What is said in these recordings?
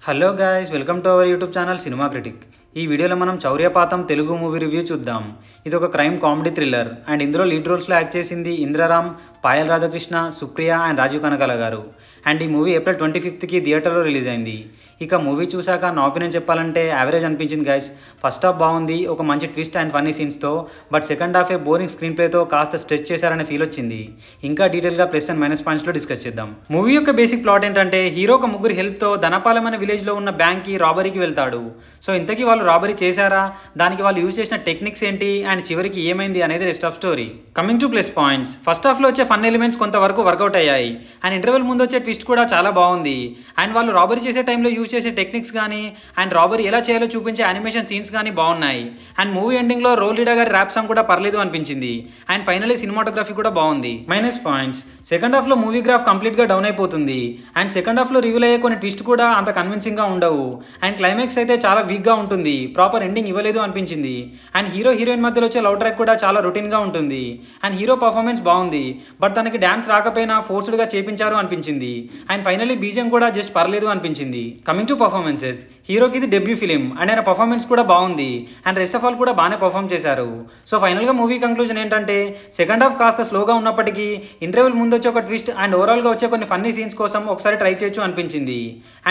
Hello guys, welcome to our YouTube channel cinema critic. ఈ వీడియోలో మనం చౌర్యపాతం తెలుగు మూవీ రివ్యూ చూద్దాం. ఇది ఒక క్రైమ్ కామెడీ థ్రిల్లర్ అండ్ ఇందులో లీడ్ రోల్స్లో యాక్ట్ చేసింది ఇంద్రరామ్, పాయల్ రాధాకృష్ణ, సుప్రియ అండ్ రాజీవ్ కనకాల గారు. అండ్ ఈ మూవీ ఏప్రిల్ 25కి థియేటర్లో రిలీజ్ అయింది. ఇక మూవీ చూశాక నా ఒపీనియన్ చెప్పాలంటే యావరేజ్ అనిపించింది గైస్. ఫస్ట్ హాఫ్ బాగుంది, ఒక మంచి ట్విస్ట్ అండ్ ఫన్నీ సీన్స్తో. బట్ సెకండ్ హాఫ్ బోరింగ్ స్క్రీన్ ప్లేతో కాస్త స్ట్రెచ్ చేశారనే ఫీల్ వచ్చింది. ఇంకా డీటెయిల్గా ప్లస్ అండ్ మైనస్ పాయింట్స్లో డిస్కస్ చేద్దాం. మూవీ యొక్క బేసిక్ ప్లాట్ ఏంటంటే, హీరో ఒక ముగ్గురు హెల్ప్తో ధనపాలెం అనే విలేజ్లో ఉన్న బ్యాంక్కి రాబరీకి వెళ్తాడు. సో ఇంతకీ వాళ్ళు రాబరీ చేశారా, దానికి వాళ్ళు యూజ్ చేసిన టెక్నిక్స్ ఏంటి అండ్ చివరికి ఏమైంది అనేది rest of story. Coming to plus points, first హాఫ్లో వచ్చే ఫన్ ఎలిమెంట్స్ కొంతవరకు వర్కౌట్ అయ్యాయి అండ్ ఇంటర్వెల్ ముందు వచ్చే ట్విస్ట్ కూడా చాలా బాగుంది. అండ్ వాళ్ళు రాబరీ చేసే టైంలో యూజ్ చేసే టెక్నిక్స్ కానీ అండ్ రాబరీ ఎలా చేయాలో చూపించే యానిమేషన్ సీన్స్ కానీ బాగున్నాయి. అండ్ మూవీ ఎండింగ్లో రోల్ లీడర్ గారి ర్యాప్ సాంగ్ కూడా పర్లేదు అనిపించింది. అండ్ ఫైనలీ సినిమాటోగ్రఫీ కూడా బాగుంది. మైనస్ పాయింట్స్, సెకండ్ హాఫ్లో మూవీ గ్రాఫ్ కంప్లీట్గా డౌన్ అయిపోతుంది. అండ్ సెకండ్ హాఫ్లో రివీల్ అయ్యే కొన్ని ట్విస్ట్ కూడా అంత కన్విన్సింగ్గా ఉండవు. అండ్ క్లైమాక్స్ అయితే చాలా వీక్గా ఉంటుంది, ప్రాపర్ ఎండింగ్ ఇవ్వలేదు అనిపించింది. అండ్ హీరో హీరోయిన్ మధ్యలో వచ్చే లవ్ ట్రాక్ కూడా చాలా రొటీన్గా ఉంటుంది. అండ్ హీరో పర్ఫార్మెన్స్ బాగుంది, బట్ తనకి డాన్స్ రాకపోయినా ఫోర్స్డ్గా చేపించారు అనిపించింది. అండ్ ఫైనలీ బీజిఎం కూడా జస్ట్ పర్లేదు అనిపించింది. కమింగ్ టు పర్ఫార్మెన్సెస్, హీరోకి ఇది డెబ్యూ ఫిలిం అండ్ ఆయన పర్ఫార్మెన్స్ కూడా బాగుంది. అండ్ రెస్ట్ ఆఫ్ ఆల్ కూడా బాగానే పర్ఫార్మ్ చేశారు. సో ఫైనల్గా మూవీ కంక్లూజన్ ఏంటంటే, సెకండ్ హాఫ్ కాస్త స్లోగా ఉన్నప్పటికీ ఇంటర్వెల్ ముందు వచ్చే ఒక ట్విస్ట్ అండ్ ఓవరాల్గా వచ్చే కొన్ని ఫన్నీ సీన్స్ కోసం ఒకసారి ట్రై చేయొచ్చు అనిపించింది.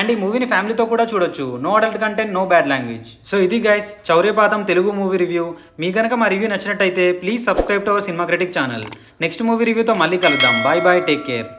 అండ్ ఈ మూవీని ఫ్యామిలీతో కూడా చూడొచ్చు. No adult content, no bad language. So ఇది guys Chauryapaatham Telugu movie review. మీ కనుక మా రివ్యూ నచ్చినట్టయితే please subscribe to our cinema critic channel. Next movie రివ్యూతో మళ్ళీ కలుద్దాం. Bye bye, take care.